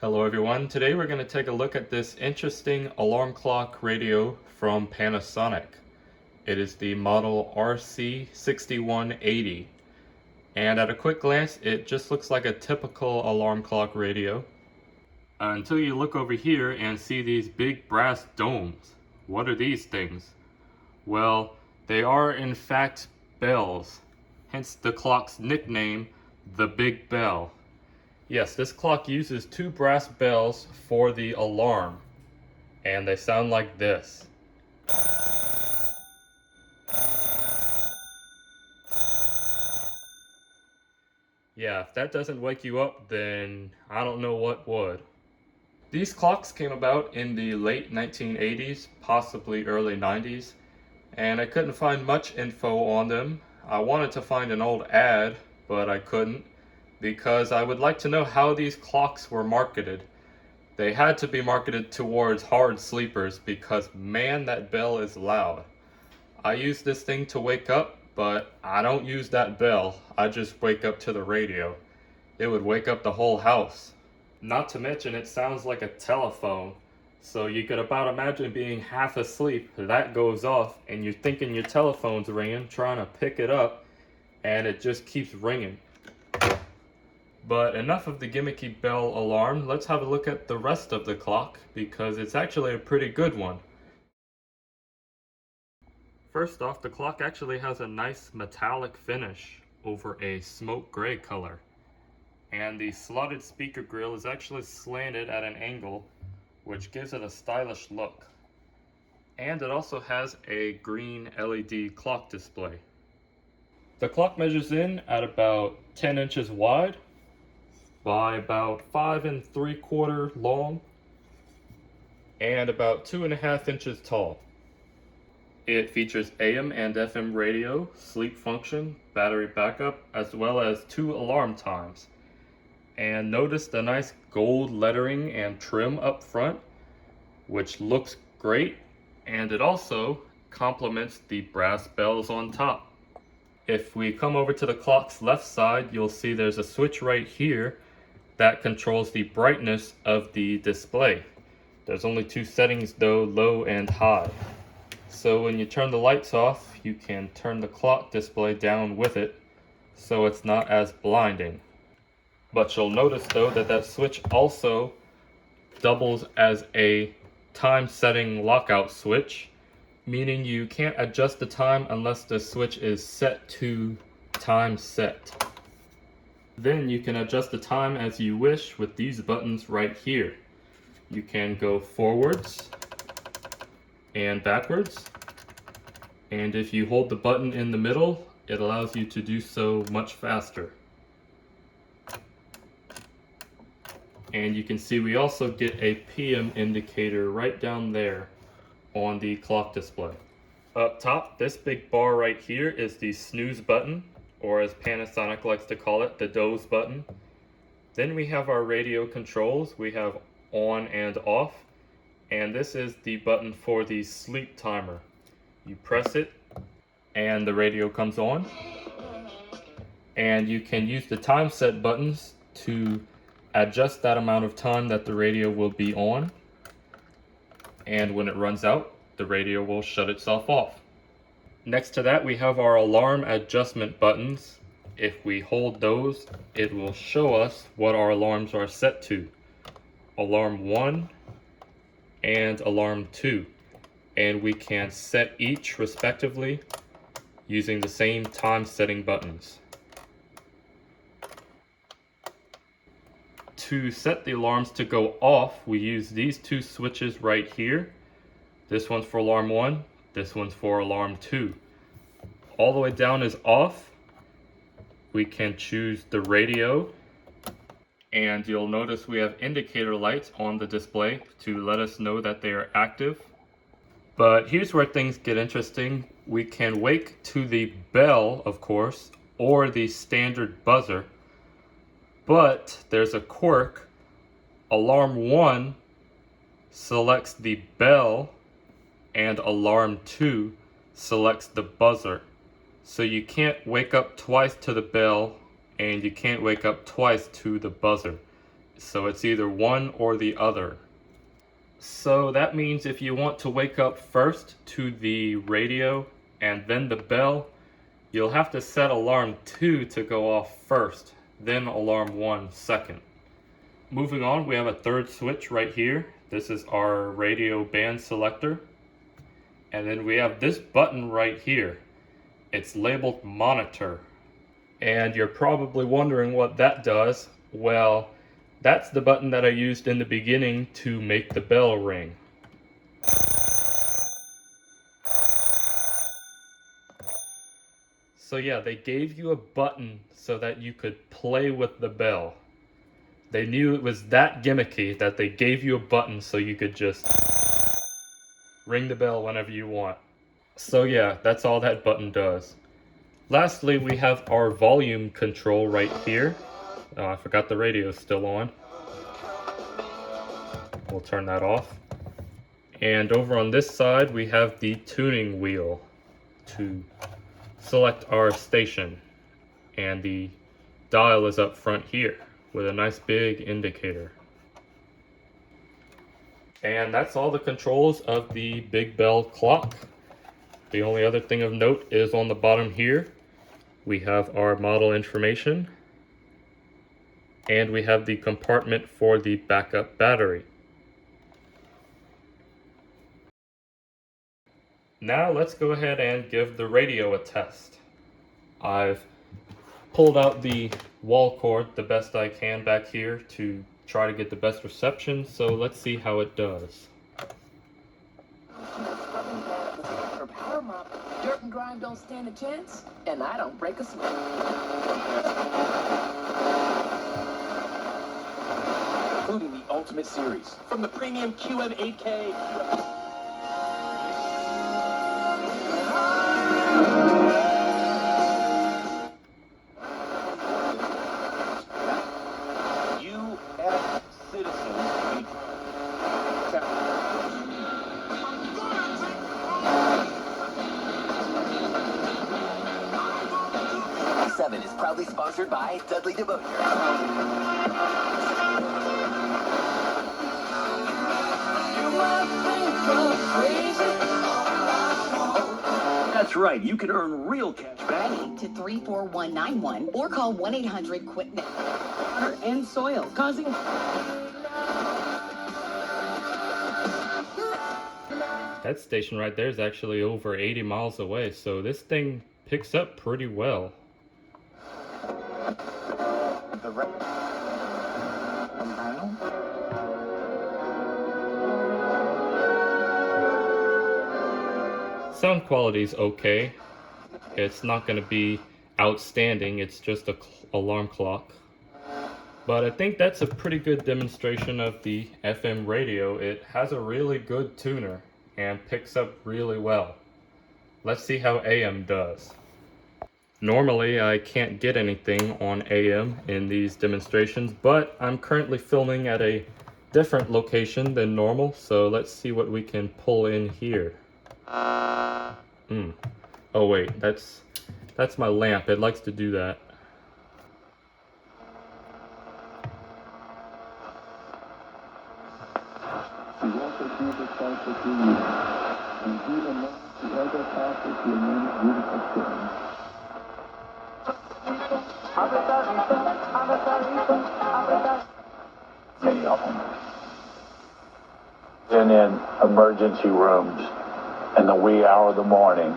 Hello everyone, today we're going to take a look at this interesting alarm clock radio from Panasonic. It is the model RC-6180, and at a quick glance it just looks like a typical alarm clock radio. Until you look over here and see these big brass domes. What are these things? Well, they are in fact bells, hence the clock's nickname, the Big Bell. Yes, this clock uses two brass bells for the alarm, and they sound like this. Yeah, if that doesn't wake you up, then I don't know what would. These clocks came about in the late 1980s, possibly early 90s, and I couldn't find much info on them. I wanted to find an old ad, but I couldn't, because I would like to know how these clocks were marketed. They had to be marketed towards hard sleepers because man, that bell is loud. I use this thing to wake up, but I don't use that bell. I just wake up to the radio. It would wake up the whole house. Not to mention it sounds like a telephone. So you could about imagine being half asleep, that goes off, and you're thinking your telephone's ringing, trying to pick it up, and it just keeps ringing. But enough of the gimmicky bell alarm, let's have a look at the rest of the clock, because it's actually a pretty good one. First off, the clock actually has a nice metallic finish over a smoke gray color. And the slotted speaker grill is actually slanted at an angle, which gives it a stylish look. And it also has a green LED clock display. The clock measures in at about 10 inches wide by about 5 3/4 long and about 2.5 inches tall. It features AM and FM radio, sleep function, battery backup, as well as 2 alarm times. And notice the nice gold lettering and trim up front, which looks great, and it also complements the brass bells on top. If we come over to the clock's left side, you'll see there's a switch right here that controls the brightness of the display. There's only 2 settings though, low and high. So when you turn the lights off, you can turn the clock display down with it, so it's not as blinding. But you'll notice though that that switch also doubles as a time setting lockout switch, meaning you can't adjust the time unless the switch is set to time set. Then you can adjust the time as you wish with these buttons right here. You can go forwards and backwards, and if you hold the button in the middle, it allows you to do so much faster. And you can see we also get a PM indicator right down there on the clock display. Up top, this big bar right here is the snooze button, or as Panasonic likes to call it, the doze button. Then we have our radio controls. We have on and off, and this is the button for the sleep timer. You press it and the radio comes on, and you can use the time set buttons to adjust that amount of time that the radio will be on, and when it runs out, the radio will shut itself off. Next to that, we have our alarm adjustment buttons. If we hold those, it will show us what our alarms are set to. Alarm 1 and alarm 2. And we can set each respectively using the same time setting buttons. To set the alarms to go off, we use these 2 switches right here. This one's for alarm 1, this one's for alarm 2. All the way down is off. We can choose the radio, and you'll notice we have indicator lights on the display to let us know that they are active. But here's where things get interesting. We can wake to the bell, of course, or the standard buzzer. But there's a quirk. Alarm 1 selects the bell and alarm 2 selects the buzzer. So you can't wake up twice to the bell and you can't wake up twice to the buzzer. So it's either one or the other. So that means if you want to wake up first to the radio and then the bell, you'll have to set alarm 2 to go off first, then alarm 1 second. Moving on, we have a third switch right here. This is our radio band selector. And then we have this button right here. It's labeled monitor. And you're probably wondering what that does. Well, that's the button that I used in the beginning to make the bell ring. So yeah, they gave you a button so that you could play with the bell. They knew it was that gimmicky that they gave you a button so you could just ring the bell whenever you want. So yeah, that's all that button does. Lastly, we have our volume control right here. Oh, I forgot the radio is still on. We'll turn that off. And over on this side, we have the tuning wheel to select our station. And the dial is up front here with a nice big indicator. And that's all the controls of the Big Bell clock. The only other thing of note is on the bottom here, we have our model information, and we have the compartment for the backup battery. Now let's go ahead and give the radio a test. I've pulled out the wall cord the best I can back here to try to get the best reception, so let's see how it does. Dirt and grime don't stand a chance, and I don't break a sweat. Including the Ultimate Series from the premium QM8K. Is proudly sponsored by Dudley DeBoyer. That's right, you can earn real cash back. To 34191 or call 1-800-QUIT-NOW. Water and soil causing... That station right there is actually over 80 miles away, so this thing picks up pretty well. Sound quality's okay. It's not going to be outstanding, it's just a alarm clock. But I think that's a pretty good demonstration of the FM radio. It has a really good tuner and picks up really well. Let's see how AM does. Normally I can't get anything on AM in these demonstrations, but I'm currently filming at a different location than normal, so let's see what we can pull in here. Oh wait, that's my lamp. It likes to do that. Been in emergency rooms in the wee hour of the morning.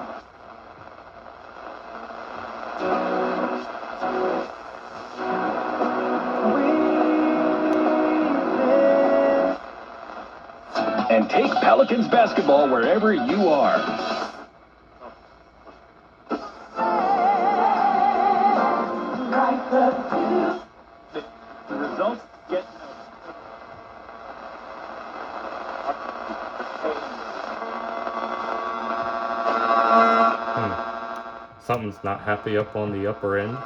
And take Pelicans basketball wherever you are. The results get... Something's not happy up on the upper end.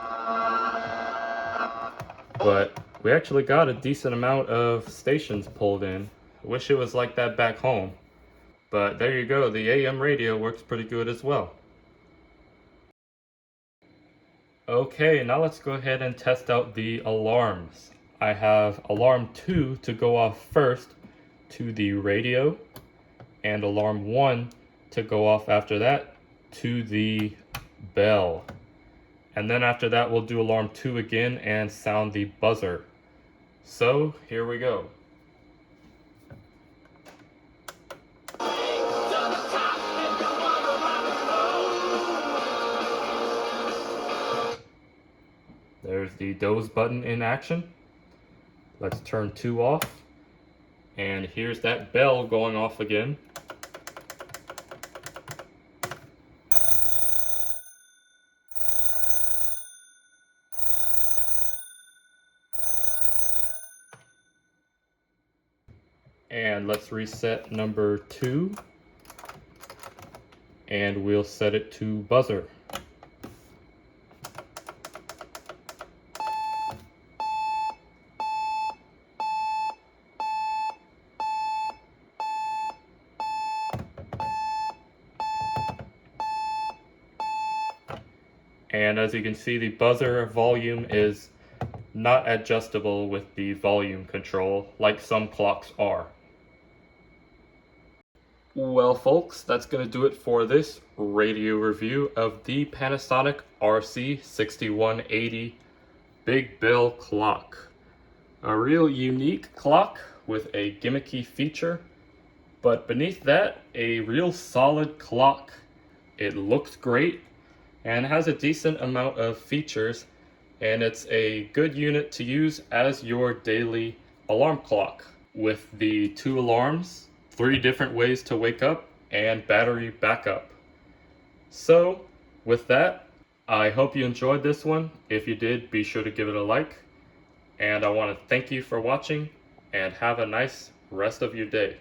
But we actually got a decent amount of stations pulled in. I wish it was like that back home. But there you go, the AM radio works pretty good as well. Okay, now let's go ahead and test out the alarms. I have alarm 2 to go off first to the radio, and alarm 1 to go off after that to the bell. And then after that, we'll do alarm 2 again and sound the buzzer. So here we go. There's the doze button in action. Let's turn 2 off. And here's that bell going off again. And let's reset number 2. And we'll set it to buzzer. And as you can see, the buzzer volume is not adjustable with the volume control like some clocks are. Well folks, that's going to do it for this radio review of the Panasonic RC-6180 Big Bell clock. A real unique clock with a gimmicky feature, but beneath that, a real solid clock. It looks great and has a decent amount of features, and it's a good unit to use as your daily alarm clock with the 2 alarms, 3 different ways to wake up, and battery backup. So with that, I hope you enjoyed this one. If you did, be sure to give it a like, and I want to thank you for watching, and have a nice rest of your day.